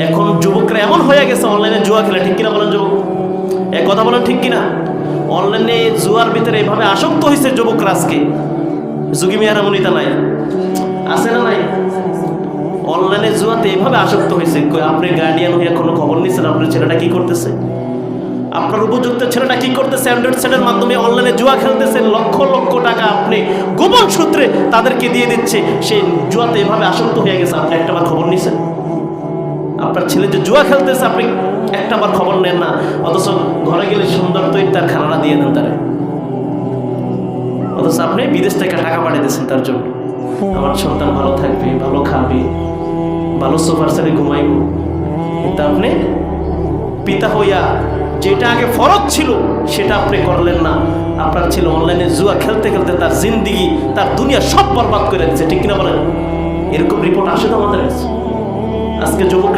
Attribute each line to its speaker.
Speaker 1: এখন যুবকরা এমন হয়ে গেছে অনলাইনে জুয়া খেলে, ঠিক কিনা বলেন যুবক? এক কথা বলেন, ঠিক কিনা? অনলাইনে জুয়ার ভিতরে এভাবে আসক্ত হয়েছে যুবকরা আজকে। যুগি মিয়ারা মনিতা নাই, আছে না নাই? অনলাইনে জুয়াতে এভাবে আসক্ত হয়েছে। আপনি গার্ডিয়ান হয়ে কোনো খবর নিচ্ছেন আপনার ছেলেটা কি করতেছে? আপনার উপযুক্ত ছেলেটা কি করতেছে? অ্যান্ড্রয়েড সেটের মাধ্যমে অনলাইনে জুয়া খেলতেছেন, লক্ষ লক্ষ টাকা আপনি গোপন সূত্রে তাদেরকে দিয়ে দিচ্ছে। সেই জুয়াতে এভাবে আসক্ত হয়ে গেছে, আপনি একটাবার খবর নিছেন? আপনার ছেলে যে জুয়া খেলতেছে আপনি একটাবার খবর নেন না, অথচ ঘরে গেলে সুন্দর তো তার খানাটা দিয়ে দেন তারে, অথচ আপনি বিদেশ থেকে টাকা পাঠিয়ে দিচ্ছেন তার জন্য। আমার সন্তান ভালো থাকবে, ভালো খাবে, ভালো সোফার সেটে ঘুমাইব, কিন্তু আপনি পিতা হইয়া যেটা আগে ফরজ ছিল সেটা আপনি করলেন না। আপনার ছেলে অনলাইনে জুয়া খেলতে খেলতে তার জিন্দিগি, তার দুনিয়া সব বরবাদ করে দিচ্ছে, ঠিক কিনা বলেন? এরকম রিপোর্ট আসে তো আমাদের কাছে। আজকে যুবক